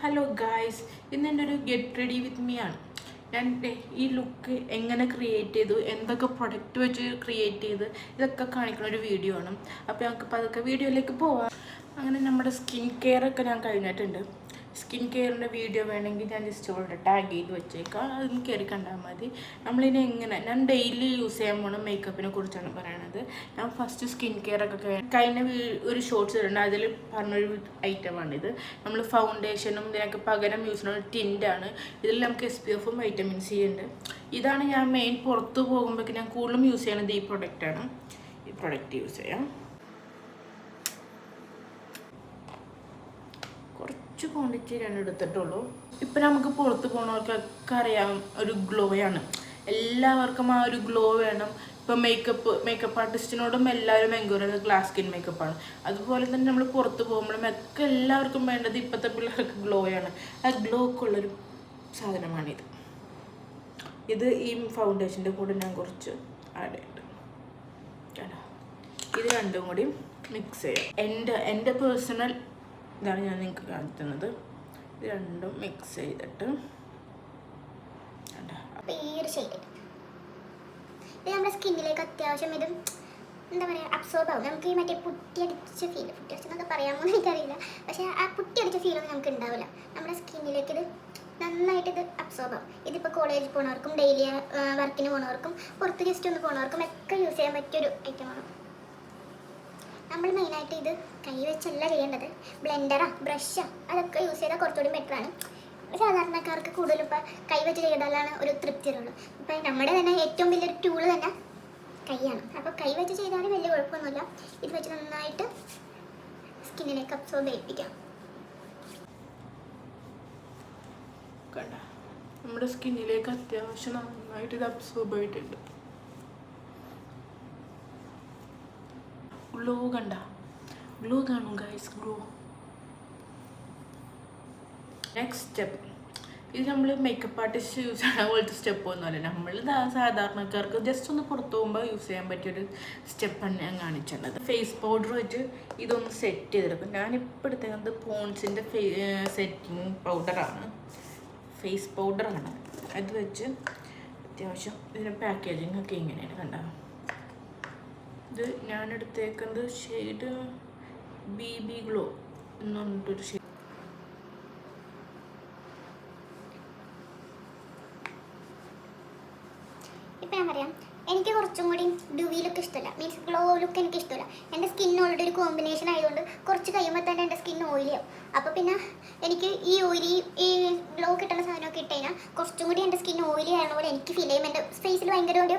Hello guys, ഇന്ന് എൻ്റെ ഒരു ഗെറ്റ് റെഡി വിത്ത് മീ ആണ്. ഞാൻ ഈ ലുക്ക് എങ്ങനെ ക്രിയേറ്റ് ചെയ്തു, എന്തൊക്കെ പ്രൊഡക്റ്റ് വെച്ച് ക്രിയേറ്റ് ചെയ്ത്, ഇതൊക്കെ കാണിക്കുന്ന ഒരു വീഡിയോ ആണ്. അപ്പോൾ ഞങ്ങൾക്കിപ്പോൾ അതൊക്കെ വീഡിയോയിലേക്ക് പോവാം. അങ്ങനെ നമ്മുടെ സ്കിൻ കെയർ ഒക്കെ ഞാൻ കഴിഞ്ഞിട്ടുണ്ട്. സ്കിൻ കെയറിൻ്റെ വീഡിയോ വേണമെങ്കിൽ ഞാൻ ജസ്റ്റ് ഇവിടെ ടാഗ് ചെയ്ത് വെച്ചേക്കാം, അതിന് കയറി കണ്ടാൽ മതി. നമ്മളിനി എങ്ങനെ, ഞാൻ ഡെയിലി യൂസ് ചെയ്യാൻ പോണ മേക്കപ്പിനെ കുറിച്ചാണ് പറയണത്. ഞാൻ ഫസ്റ്റ് സ്കിൻ കെയർ ഒക്കെ കഴിഞ്ഞ ഒരു ഷോർട്സ് ഇടുന്നുണ്ട്, അതിൽ പറഞ്ഞൊരു ഐറ്റമാണിത്. നമ്മൾ ഫൗണ്ടേഷനും ഇതിനൊക്കെ പകരം യൂസ് ചെയ്യുന്ന ഒരു ടിൻ്റാണ്. ഇതിൽ നമുക്ക് SPF-ഉം വൈറ്റമിൻ സി ഉണ്ട്. ഇതാണ് ഞാൻ മെയിൻ പുറത്ത് പോകുമ്പോഴേക്ക് ഞാൻ കൂടുതലും യൂസ് ചെയ്യണത് ഈ പ്രൊഡക്റ്റാണ്. ഈ പ്രൊഡക്റ്റ് യൂസ് ചെയ്യാം. കുറച്ച് ക്വാണ്ടിറ്റിയിലാണ് എടുത്തിട്ടുള്ളൂ. ഇപ്പം നമുക്ക് പുറത്ത് പോകുന്നവർക്കൊക്കെ അറിയാം, ഒരു ഗ്ലോയാണ്. എല്ലാവർക്കും ആ ഒരു ഗ്ലോ വേണം. ഇപ്പം മേക്കപ്പ് ആർട്ടിസ്റ്റിനോടും എല്ലാവരും എൻക്വയറി ചെയ്യുന്നത് ഗ്ലാസ് സ്കിൻ മേക്കപ്പാണ്. അതുപോലെ തന്നെ നമ്മൾ പുറത്ത് പോകുമ്പോഴും ഒക്കെ എല്ലാവർക്കും വേണ്ടത് ഇപ്പോഴത്തെ പിള്ളേർക്ക് ഗ്ലോയാണ്. ആ ഗ്ലോ ഒക്കെ ഉള്ളൊരു സാധനമാണിത്. ഇത് ഈ ഫൗണ്ടേഷൻ്റെ കൂടെ ഞാൻ കുറച്ച് ആഡ് ചെയ്തിട്ട് ഇത് രണ്ടും കൂടി മിക്സ് ചെയ്യാം. എൻ്റെ പേഴ്സണൽ ഇതാണ് ഞാൻ നിങ്ങൾക്ക് കാണിക്കുന്നത്. ഇത് രണ്ടും മിക്സ് ചെയ്തിട്ട് ഈ ഒരു ഷെയ്ഡ് ഇത് നമ്മുടെ സ്കിന്നിലേക്ക് അത്യാവശ്യം ഇത് എന്താ പറയുക അബ്സോർബ് ആവും. നമുക്ക് ഈ മറ്റേ പുട്ടിയടിച്ച പുട്ടിയടിച്ചെന്നൊക്കെ പറയാമോ എനിക്കറിയില്ല, പക്ഷേ ആ പുട്ടിയടിച്ച ഫീലൊന്നും നമുക്ക് ഉണ്ടാവില്ല. നമ്മുടെ സ്കിന്നിലേക്ക് ഇത് നന്നായിട്ട് ഇത് അബ്സോർബ് ആവും. ഇതിപ്പോൾ കോളേജിൽ പോകുന്നവർക്കും ഡെയിലി വർക്കിന് പോകുന്നവർക്കും പുറത്ത് ജസ്റ്റ് ഒന്ന് പോകുന്നവർക്കും ഒക്കെ യൂസ് ചെയ്യാൻ പറ്റിയൊരു ഐറ്റമാണ്. നമ്മൾ മെയിനായിട്ട് ഇത് കൈ വെച്ചല്ല ചെയ്യേണ്ടത്, ബ്ലെൻഡറാ ബ്രഷാ അതൊക്കെ യൂസ് ചെയ്താൽ കുറച്ചുകൂടി ബെറ്ററാണ്. സാധാരണക്കാർക്ക് കൂടുതലും ഇപ്പോൾ കൈ വെച്ച് ചെയ്താലാണ് ഒരു തൃപ്തി ഉള്ളൂ. ഇപ്പം നമ്മുടെ തന്നെ ഏറ്റവും വലിയൊരു ടൂള് തന്നെ കൈയാണ്. അപ്പോൾ കൈ വെച്ച് ചെയ്താലും വലിയ കുഴപ്പമൊന്നുമില്ല. ഇത് വെച്ച് നന്നായിട്ട് സ്കിന്നിലേക്ക് അബ്സോർബ് ചെയ്യിപ്പിക്കാം. കണ്ട, നമ്മുടെ സ്കിന്നിലേക്ക് അത്യാവശ്യം നന്നായിട്ട് ഇത് അബ്സോർബ് ആയിട്ടുണ്ട്. ഗ്ലോ കണ്ട, ഗ്ലോ കാണും ഗൈസ്, ഗ്ലോ. നെക്സ്റ്റ് സ്റ്റെപ്പ്, ഇത് നമ്മൾ മേക്കപ്പ് ആർട്ടിസ്റ്റ് യൂസ് ചെയ്യുന്ന പോലത്തെ സ്റ്റെപ്പ് ഒന്നുമല്ല. നമ്മൾ സാധാരണക്കാർക്ക് ജസ്റ്റ് ഒന്ന് പുറത്ത് പോകുമ്പോൾ യൂസ് ചെയ്യാൻ പറ്റിയൊരു സ്റ്റെപ്പാണ് ഞാൻ കാണിച്ചിട്ടുള്ളത്. ഫേസ് പൗഡർ വെച്ച് ഇതൊന്ന് സെറ്റ് ചെയ്തെടുക്കും. ഞാനിപ്പോൾ എടുത്തേക്കുന്നത് പോൺസിൻ്റെ സെറ്റിങ് പൗഡറാണ്, ഫേസ് പൗഡറാണ്. അത് വെച്ച് അത്യാവശ്യം ഇതിൻ്റെ പാക്കേജിങ് ഒക്കെ ഇങ്ങനെയാണ് കണ്ട. ഇത് ഞാനെടുത്തേക്കുന്നത് ഷെയ്ഡ് BB ഗ്ലോ എന്ന് പറഞ്ഞിട്ടൊരു ഷെയ്ഡ്. ഇപ്പം ഞാൻ പറയാം, എനിക്ക് കുറച്ചും കൂടി ഡ്യൂവി ലുക്ക് ഇഷ്ടമല്ല, മീൻസ് ഗ്ലോ ലുക്ക് എനിക്ക് ഇഷ്ടമല്ല. എൻ്റെ സ്കിൻ ഓൾറെഡി ഒരു കോമ്പിനേഷൻ ആയതുകൊണ്ട് കുറച്ച് കഴിയുമ്പോൾ തന്നെ എൻ്റെ സ്കിൻ ഓയിലിയാവും. അപ്പോൾ പിന്നെ എനിക്ക് ഈ ഓയിലി ഈ ഗ്ലോ കിട്ടുന്ന സാധനമൊക്കെ ഇട്ട് കഴിഞ്ഞാൽ കുറച്ചും കൂടി എൻ്റെ സ്കിൻ ഓയിലി ആയതുകൊണ്ട് പോലെ എനിക്ക് ഫീൽ ചെയ്യും. എൻ്റെ ഫേസിൽ ഭയങ്കര ഒരു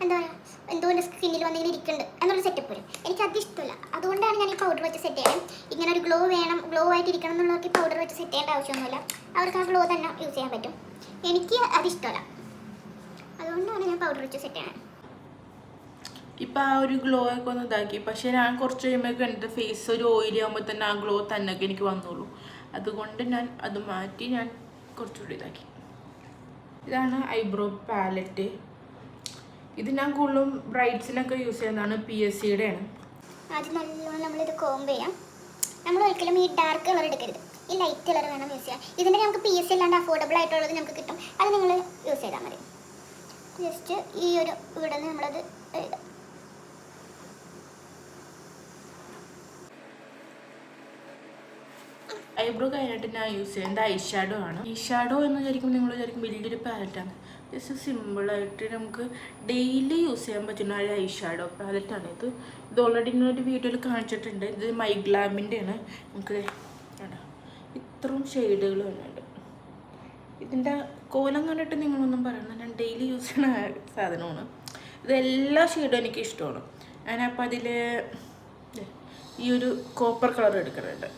എന്താ പറയുക, എന്തോ എൻ്റെ സ്കിന്നിൽ വന്നിങ്ങനെ ഇരിക്കുന്നുണ്ട് എന്നൊരു സെറ്റപ്പ് വരും. എനിക്കത് ഇഷ്ടമല്ല. അതുകൊണ്ടാണ് ഞാൻ ഈ പൗഡർ വെച്ച് സെറ്റ് ചെയ്യാൻ. ഇങ്ങനെ ഒരു ഗ്ലോ വേണം, ഗ്ലോ ആയിട്ട് ഇരിക്കണം എന്നുള്ളവർക്ക് പൗഡർ വെച്ച് സെറ്റ് ചെയ്യേണ്ട ആവശ്യമൊന്നുമില്ല. അവർക്ക് ആ ഗ്ലോ തന്നെ യൂസ് ചെയ്യാൻ പറ്റും. എനിക്ക് അത് ഇഷ്ടമല്ല, അതുകൊണ്ടാണ് ഞാൻ പൗഡർ വെച്ച് സെറ്റ് ചെയ്യാൻ. ഇപ്പം ആ ഒരു ഗ്ലോ ഒക്കെ ഒന്ന് ഇതാക്കി, പക്ഷേ ഞാൻ കുറച്ച് കഴിയുമ്പോഴേക്കും എൻ്റെ ഫേസ് ഒരു ഓയിലി ആകുമ്പോൾ തന്നെ ആ ഗ്ലോ തന്നെയൊക്കെ എനിക്ക് വന്നോളൂ. അതുകൊണ്ട് ഞാൻ അത് മാറ്റി ഞാൻ കുറച്ചുകൂടി ഇതാക്കി. ഇതാണ് ഐബ്രോ പാലറ്റ്. ഇത് ഞാൻ കൂടുതലും ബ്രൈഡ്സിനൊക്കെ യൂസ് ചെയ്യുന്നതാണ്, PSCയുടെ ആണ്. ആദ്യം നല്ലോണം നമ്മളിത് കോംബ് ചെയ്യാം. നമ്മൾ ഒരിക്കലും ഈ ഡാർക്ക് കളർ എടുക്കരുത്, ഈ ലൈറ്റ് കളർ വേണം യൂസ് ചെയ്യാൻ. ഇതിൻ്റെ നമുക്ക് PSC അല്ലാണ്ട് അഫോർഡബിൾ ആയിട്ടുള്ളത് നമുക്ക് കിട്ടും, അത് നിങ്ങൾ യൂസ് ചെയ്താൽ മതി. ജസ്റ്റ് ഈ ഒരു ഇവിടെ നിന്ന് നമ്മളത് എഴുതാം. ഐബ്രോ കഴിഞ്ഞിട്ട് ഞാൻ യൂസ് ചെയ്യുന്നത് ഐഷാഡോ ആണ്. ഐഷാഡോ എന്ന് വിചാരിക്കുമ്പോൾ നിങ്ങൾ വിചാരിക്കും വലിയൊരു പാലറ്റാണ്. ജസ്റ്റ് സിമ്പിളായിട്ട് നമുക്ക് ഡെയിലി യൂസ് ചെയ്യാൻ പറ്റുന്ന ഒരു ഐഷാഡോ പാലറ്റാണ് ഇത്. ഓൾറെഡി ഇങ്ങനൊരു വീഡിയോയിൽ കാണിച്ചിട്ടുണ്ട്. ഇത് മൈഗ്ലാമിൻ്റെ ആണ്. നമുക്ക് ഇത്രയും ഷെയ്ഡുകൾ വന്നിട്ടുണ്ട്. ഇതിൻ്റെ കോലം കണ്ടിട്ട് നിങ്ങളൊന്നും പറയണം, ഞാൻ ഡെയിലി യൂസ് ചെയ്യുന്ന സാധനമാണ്. ഇതെല്ലാ ഷെയ്ഡും എനിക്ക് ഇഷ്ടമാണ്. ഞാനപ്പോൾ അതിൽ ഈ ഒരു കോപ്പർ കളർ എടുക്കുന്നുണ്ട്.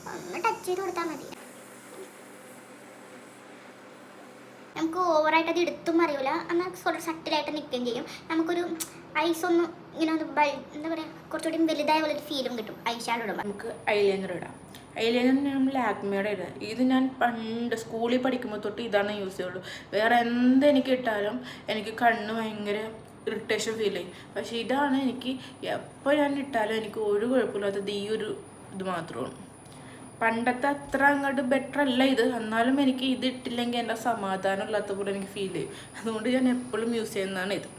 ഒന്ന് ടച്ച് ചെയ്ത് കൊടുത്താൽ മതി. നമുക്ക് ഓവറായിട്ട് അത് എടുത്തും അറിയില്ല, എന്നാൽ സട്ടിലായിട്ട് നിൽക്കുകയും ചെയ്യും. നമുക്കൊരു ഐസൊന്നും ഇങ്ങനെ ഒന്ന് എന്താ പറയുക, കുറച്ചുകൂടി വലുതായ പോലെ ഒരു ഫീലും കിട്ടും ഐ ഷാഡോ ഇടുമ്പോൾ. നമുക്ക് ഐലൈനർ ഇടാം. ഐലൈനർ നമ്മൾ ലാക്മിയുടെ ഇടാം. ഇത് ഞാൻ പണ്ട് സ്കൂളിൽ പഠിക്കുമ്പോൾ തൊട്ട് ഇതാണ് യൂസ് ചെയ്യുള്ളൂ. വേറെ എന്തെനിക്ക് ഇട്ടാലും എനിക്ക് കണ്ണ് ഭയങ്കര ഇറിറ്റേഷൻ ഫീൽ ചെയ്യും. പക്ഷേ ഇതാണ് എനിക്ക് എപ്പോൾ ഞാൻ ഇട്ടാലും എനിക്ക് ഒരു കുഴപ്പമില്ലാത്തത് ഈ ഒരു ഇത് മാത്രമാണ്. പണ്ടത്തെ അത്ര അങ്ങോട്ട് ബെറ്റർ അല്ല ഇത്, എന്നാലും എനിക്ക് ഇത് ഇട്ടില്ലെങ്കിൽ എൻ്റെ സമാധാനം ഇല്ലാത്ത പോലെ എനിക്ക് ഫീൽ ചെയ്യും. അതുകൊണ്ട് ഞാൻ എപ്പോഴും യൂസ് ചെയ്യുന്നതാണ് ഇത്.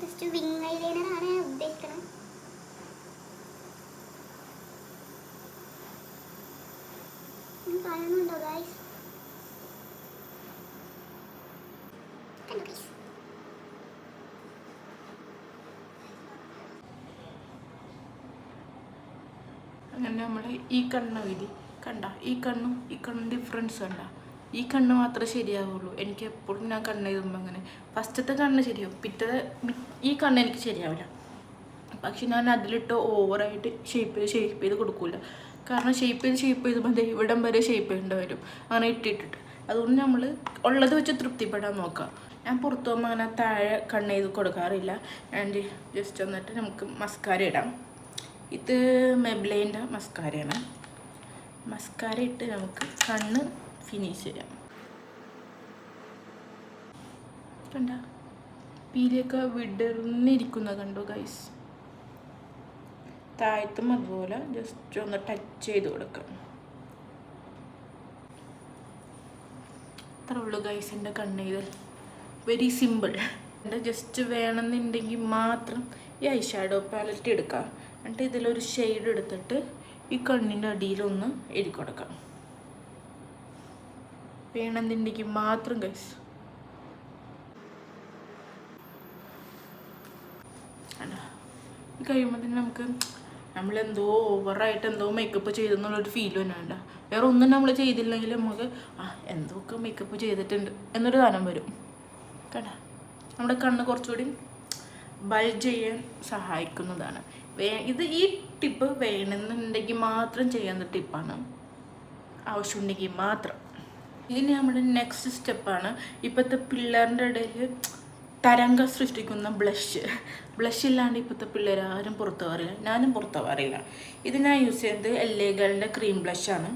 ജസ്റ്റ് വിങ് ഐലൈനറാണ് ഉദ്ദേശിക്കുന്നത്. കാണുന്നുണ്ടോ ഗൈസ്? കണ്ടോ ഗൈസ്? അങ്ങനെ നമ്മൾ ഈ കണ്ണ് വീതി കണ്ട, ഈ കണ്ണും ഈ കണ്ണും ഡിഫറൻസ് കണ്ട. ഈ കണ്ണ് മാത്രമേ ശരിയാവുള്ളൂ. എനിക്ക് എപ്പോഴും ഞാൻ കണ്ണ് എഴുതുമ്പോൾ അങ്ങനെ ഫസ്റ്റത്തെ കണ്ണ് ശരിയാവും, ഈ കണ്ണ് എനിക്ക് ശരിയാവില്ല. പക്ഷെ ഞാൻ അതിലിട്ട് ഓവറായിട്ട് ഷേപ്പ് ചെയ്ത് കൊടുക്കില്ല. കാരണം ഷേപ്പ് ചെയ്ത് ഇവിടം വരെ ഷേപ്പ് ചെയ്യേണ്ടി വരും അങ്ങനെ ഇട്ടിട്ടിട്ട്. അതുകൊണ്ട് നമ്മൾ ഉള്ളത് വെച്ച് തൃപ്തിപ്പെടാൻ നോക്കാം. ഞാൻ പുറത്തു പോകുമ്പോൾ അങ്ങനെ താഴെ കണ്ണ് ചെയ്ത് കൊടുക്കാറില്ല. ആൻഡ് ജസ്റ്റ് വന്നിട്ട് നമുക്ക് മസ്കാര ഇടാം. ഇത് മെബ്ലൈൻ്റെ മസ്കാരയാണ്. മസ്കാര ഇട്ട് നമുക്ക് കണ്ണ് ഫിനിഷ് ചെയ്യാം. കണ്ട പീലിയൊക്കെ വിടർന്നിരിക്കുന്ന കണ്ടോ ഗൈസ്? താഴത്തും അതുപോലെ ജസ്റ്റ് ഒന്ന് ടച്ച് ചെയ്ത് കൊടുക്കാം. അത്രേ ഉള്ളൂ ഗൈസ് എൻ്റെ കണ്ണ് ചെയ്തൽ. Very simple. ജസ്റ്റ് വേണമെന്നുണ്ടെങ്കിൽ മാത്രം ഈ ഐ ഷാഡോ പാലറ്റ് എടുക്കാം. എന്നിട്ട് ഇതിലൊരു ഷെയ്ഡ് എടുത്തിട്ട് ഈ കണ്ണിൻ്റെ അടിയിലൊന്ന് എഴുതി കൊടുക്കാം. വേണമെന്നുണ്ടെങ്കിൽ മാത്രം ഗൈസ്. കഴിയുമ്പോൾ തന്നെ നമുക്ക് നമ്മളെന്തോ ഓവറായിട്ട് എന്തോ മേക്കപ്പ് ചെയ്തെന്നുള്ളൊരു ഫീൽ തന്നെ വേണ്ട. വേറെ ഒന്നും നമ്മൾ ചെയ്തില്ലെങ്കിൽ നമുക്ക് എന്തൊക്കെ മേക്കപ്പ് ചെയ്തിട്ടുണ്ട് എന്നൊരു സാധനം വരും. കണ്ട നമ്മുടെ കണ്ണ് കുറച്ചുകൂടി ബൾജ് ചെയ്യാൻ സഹായിക്കുന്നതാണ്. ഇത് ഈ ടിപ്പ് വേണമെന്നുണ്ടെങ്കിൽ മാത്രം ചെയ്യുന്ന ടിപ്പാണ്, ആവശ്യമുണ്ടെങ്കിൽ മാത്രം. ഇനി നമ്മുടെ നെക്സ്റ്റ് സ്റ്റെപ്പാണ് ഇപ്പോഴത്തെ പിള്ളേരുടെ ഇടയിൽ തരംഗം സൃഷ്ടിക്കുന്ന ബ്ലഷ് ഇല്ലാണ്ട് ഇപ്പോഴത്തെ പിള്ളേർ ആരും പുറത്തു പോകാറില്ല. ഞാനും പുറത്തു പോകാറില്ല. ഇത് ഞാൻ യൂസ് ചെയ്യുന്നത് LA ഗേളിൻ്റെ ക്രീം ബ്ലഷാണ്.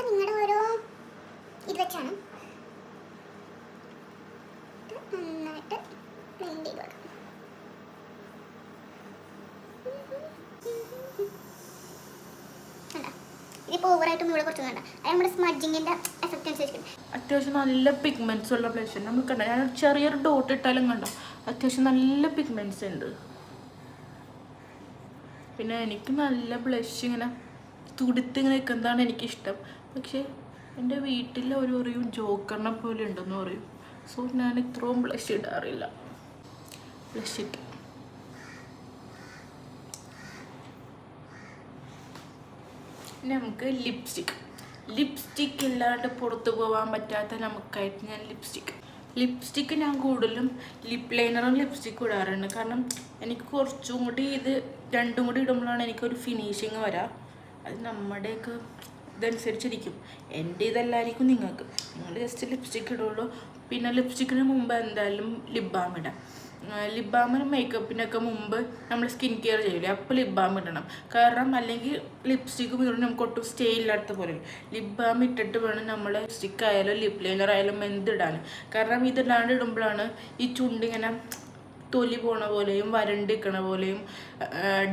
നിങ്ങളുടെ ഓരോ ഇത് വെച്ചാണ് നന്നായിട്ട് ബ്ലെൻഡ് ചെയ്ത് കൊടുക്കാം. ഇതിപ്പോൾ ഓവറായിട്ടും ഇവിടെ കുറച്ച് വേണ്ട. അത് നമ്മുടെ സ്മഡ്ജിങ്ങിൻ്റെ എഫക്റ്റ് അനുസരിച്ചിട്ടുണ്ട്. അത്യാവശ്യം നല്ല പിഗ്മെൻറ്റ്സ് ഉള്ള ബ്ലഷ് നമ്മൾ കണ്ട. ഞാൻ ചെറിയൊരു ഡോട്ട് ഇട്ടാലും കണ്ടോ അത്യാവശ്യം നല്ല പിഗ്മെൻറ്റ്സ് ഉണ്ട്. പിന്നെ എനിക്ക് നല്ല ബ്ലഷ് ഇങ്ങനെ തുടുത്തിങ്ങനെ നിൽക്കുന്നതാണ് എനിക്കിഷ്ടം. പക്ഷേ എൻ്റെ വീട്ടിൽ ഒരു പറയും ജോക്കറിനെ പോലെ ഉണ്ടെന്ന് പറയും. സോ ഞാൻ ഇത്രയും ബ്ലഷ് ഇടാറില്ല. ബ്ലഷ് ഇട്ട് നമുക്ക് ലിപ്സ്റ്റിക്ക് ഇല്ലാണ്ട് പുറത്ത് പോകാൻ പറ്റാത്ത നമുക്കായിട്ട് ഞാൻ ലിപ്സ്റ്റിക്ക് ഞാൻ കൂടുതലും ലിപ് ലൈനറും ലിപ്സ്റ്റിക്കും ഇടാറുണ്ട്. കാരണം എനിക്ക് കുറച്ചും കൂടി ഇത് രണ്ടും കൂടി ഇടുമ്പോഴാണ് എനിക്കൊരു ഫിനിഷിങ് വരാം. അത് നമ്മുടെയൊക്കെ ഇതനുസരിച്ചിരിക്കും. എൻ്റെ ഇതല്ലായിരിക്കും നിങ്ങൾക്ക്. നിങ്ങൾ ജസ്റ്റ് ലിപ്സ്റ്റിക്ക് ഇടുള്ളൂ. പിന്നെ ലിപ്സ്റ്റിക്കിന് മുമ്പ് എന്തായാലും ലിപ് ബാം ഇടാം. ലിപ് ബാമിന് മേക്കപ്പിനൊക്കെ മുമ്പ് നമ്മൾ സ്കിൻ കെയർ ചെയ്യില്ലേ, അപ്പോൾ ലിപ് ബാം ഇടണം. കാരണം അല്ലെങ്കിൽ ലിപ്സ്റ്റിക്കും ഇടും നമുക്ക് ഒട്ടും സ്റ്റേ ഇല്ലാത്ത പോലെ. ലിപ് ബാം ഇട്ടിട്ട് വേണം നമ്മൾ ലിപ്സ്റ്റിക്ക് ആയാലും ലിപ് ലൈനർ ആയാലും എന്തിടാൻ. കാരണം ഇതില്ലാണ്ട് ഇടുമ്പോഴാണ് ഈ ചുണ്ടിങ്ങനെ തൊലി പോണ പോലെയും വരണ്ടിരിക്കണ പോലെയും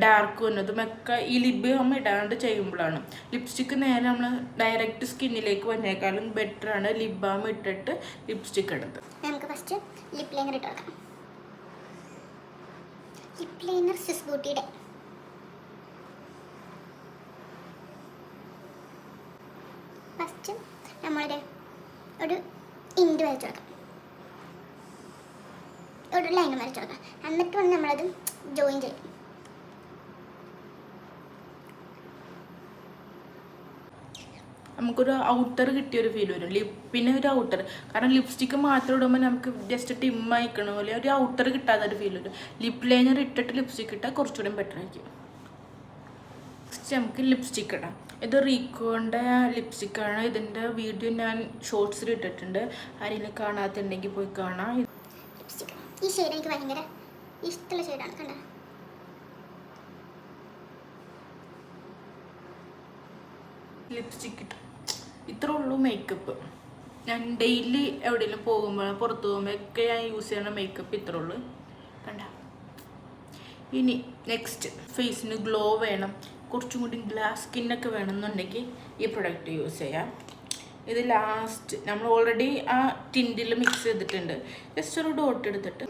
ഡാർക്ക് വന്നതും ഒക്കെ ഈ ലിപ് ബാം ഇടാണ്ട് ചെയ്യുമ്പോഴാണ്. ലിപ്സ്റ്റിക്ക് നേരെ നമ്മൾ ഡയറക്റ്റ് സ്കിന്നിലേക്ക് വന്നേക്കാളും ബെറ്ററാണ് ലിപ് ബാം ഇട്ടിട്ട് ലിപ്സ്റ്റിക്ക് ഇടുന്നത്. നമുക്ക് ഫസ്റ്റ് ലിപ് ലൈനർ ഇട്ട് കൊടുക്കാം. ലിപ് ലൈനർ സ്വിസ് ബ്യൂട്ടിയുടെ ഫസ്റ്റ് നമ്മളുടെ ഒരു ഇൻഡ് വരച്ചു കൊടുക്കാം, ഒരു ലൈൻ വരച്ചു കൊടുക്കാം. എന്നിട്ട് വേണം നമ്മളത് ജോയിൻ ചെയ്യും. നമുക്കൊരു ഔട്ടർ കിട്ടിയൊരു ഫീൽ വരും. ലിപ്പിന് ഒരു ഔട്ടർ. കാരണം ലിപ്സ്റ്റിക്ക് മാത്രം ഇടുമ്പോൾ നമുക്ക് ജസ്റ്റ് ടിമ്മായിക്കണ പോലെ ഒരു ഔട്ടർ കിട്ടാത്തൊരു ഫീൽ വരും. ലിപ്പ് ലൈനർ ഇട്ടിട്ട് ലിപ്സ്റ്റിക്ക് ഇട്ടാൽ കുറച്ചുകൂടി ബെറ്റർ ആയിരിക്കും. നമുക്ക് ലിപ്സ്റ്റിക്ക് ഇടാം. ഇത് റീക്കോൻ്റെ ലിപ്സ്റ്റിക്കാണ്. ഇതിൻ്റെ വീഡിയോ ഞാൻ ഷോർട്സിൽ ഇട്ടിട്ടുണ്ട്. ആരെങ്കിലും കാണാത്തുണ്ടെങ്കിൽ പോയി കാണാം. ലിപ്സ്റ്റിക്ക് ഈ ഷെയ്ഡ് എനിക്ക് ഭയങ്കര ഇഷ്ടമുള്ള ഷെയ്ഡാണ്. കണ്ടോ ലിപ്സ്റ്റിക്ക് ഇട്ട്. ഇത്രേ ഉള്ളൂ മേക്കപ്പ്. ഞാൻ ഡെയിലി എവിടെയെങ്കിലും പോകുമ്പോൾ പുറത്ത് പോകുമ്പോഴൊക്കെ ഞാൻ യൂസ് ചെയ്യുന്ന മേക്കപ്പ് ഇത്രേ ഉള്ളൂ. കണ്ട. ഇനി നെക്സ്റ്റ് ഫേസിന് ഗ്ലോ വേണം, കുറച്ചും കൂടി ഗ്ലാസ് സ്കിന്നൊക്കെ വേണമെന്നുണ്ടെങ്കിൽ ഈ പ്രൊഡക്റ്റ് യൂസ് ചെയ്യാം. ഇത് ലാസ്റ്റ് നമ്മൾ ഓൾറെഡി ആ ടിൻറ്റിൽ മിക്സ് ചെയ്തിട്ടുണ്ട്. ജസ്റ്റ് ഒരു ഡോട്ട് എടുത്തിട്ട്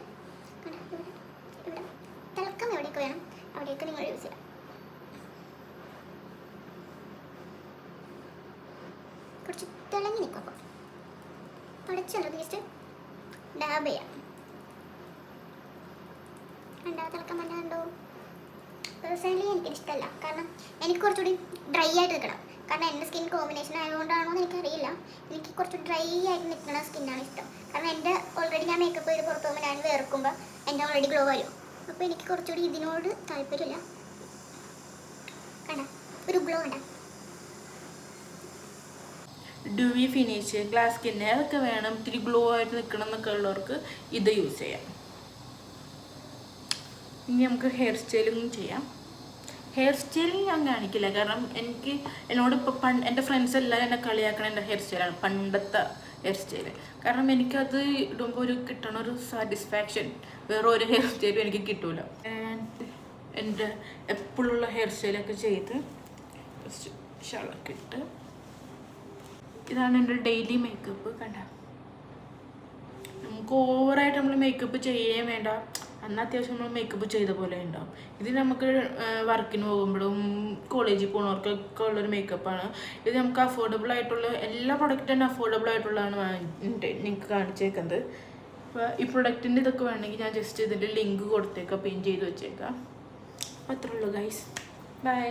തിളക്കം എവിടെയൊക്കെ വേണം അവിടെയൊക്കെ നിങ്ങൾ യൂസ് ചെയ്യാം. കുറച്ച് തിളങ്ങി നിൽക്കും. പഠിച്ചുള്ളത് ജസ്റ്റ് ഡാബ് ചെയ്യാം. കണ്ടോ തിളക്കം കണ്ടോ? പേഴ്സണലി എനിക്കിഷ്ടമല്ല, കാരണം എനിക്ക് കുറച്ചുകൂടി ഡ്രൈ ആയിട്ട് നിൽക്കണം. കാരണം എൻ്റെ സ്കിൻ കോമ്പിനേഷൻ ആയതുകൊണ്ടാണോ എന്ന് എനിക്കറിയില്ല, എനിക്ക് കുറച്ച് ഡ്രൈ ആയിട്ട് നിൽക്കുന്ന സ്കിന്നാണ് ഇഷ്ടം. കാരണം എൻ്റെ ഓൾറെഡി ഞാൻ മേക്കപ്പ് ചെയ്ത് പുറത്ത് പോകുമ്പോൾ ഞാൻ വേർക്കുമ്പോൾ എൻ്റെ ഓൾറെഡി ഗ്ലോ വരും. അപ്പോൾ എനിക്ക് കുറച്ചുകൂടി ഇതിനോട് താല്പര്യമില്ല. കണ്ട ഒരു ഗ്ലോ കണ്ട. ഡ്യൂവി ഫിനിഷ്, ഗ്ലാസ് സ്കിന്ന് അതൊക്കെ വേണം, ഇത്തിരി ഗ്ലോ ആയിട്ട് നിൽക്കണം എന്നൊക്കെ ഉള്ളവർക്ക് ഇത് യൂസ് ചെയ്യാം. ഇനി നമുക്ക് ഹെയർ സ്റ്റൈലിങ്ങും ചെയ്യാം. ഹെയർ സ്റ്റൈലിങ് ഞാൻ കാണിക്കില്ല, കാരണം എന്നോട് ഇപ്പോൾ എൻ്റെ ഫ്രണ്ട്സ് എല്ലാവരും എന്നെ കളിയാക്കണ എൻ്റെ ഹെയർ സ്റ്റൈലാണ്, പണ്ടത്തെ ഹെയർ സ്റ്റൈൽ. കാരണം എനിക്കത് ഇടുമ്പോൾ ഒരു കിട്ടണ ഒരു സാറ്റിസ്ഫാക്ഷൻ വേറെ ഒരു ഹെയർ സ്റ്റൈലും എനിക്ക് കിട്ടൂല. എൻ്റെ എപ്പോഴുള്ള ഹെയർ സ്റ്റൈലൊക്കെ ചെയ്ത് ജസ്റ്റ് ഷളൊക്കെ ഇട്ട്, ഇതാണ് എൻ്റെ ഡെയിലി മേക്കപ്പ്. കണ്ട, നമുക്ക് ഓവറായിട്ട് നമ്മൾ മേക്കപ്പ് ചെയ്യാൻ വേണ്ട, എന്നാൽ അത്യാവശ്യം നമ്മൾ മേക്കപ്പ് ചെയ്ത പോലെ ഉണ്ടാവും. ഇത് നമുക്ക് വർക്കിന് പോകുമ്പോഴും കോളേജിൽ പോകുന്നവർക്കൊക്കെ ഉള്ളൊരു മേക്കപ്പാണ്. ഇത് നമുക്ക് അഫോർഡബിൾ ആയിട്ടുള്ള എല്ലാ പ്രൊഡക്റ്റും തന്നെ അഫോർഡബിൾ ആയിട്ടുള്ളതാണ് നിങ്ങൾക്ക് കാണിച്ചേക്കുന്നത്. അപ്പോൾ ഈ പ്രൊഡക്റ്റിൻ്റെ ഇതൊക്കെ വേണമെങ്കിൽ ഞാൻ ജസ്റ്റ് ഇതിൻ്റെ ലിങ്ക് കൊടുത്തേക്കാം, പിൻ ചെയ്ത് വെച്ചേക്കാം. അപ്പോൾ അത്രേ ഉള്ളൂ ഗൈസ്. ബൈ.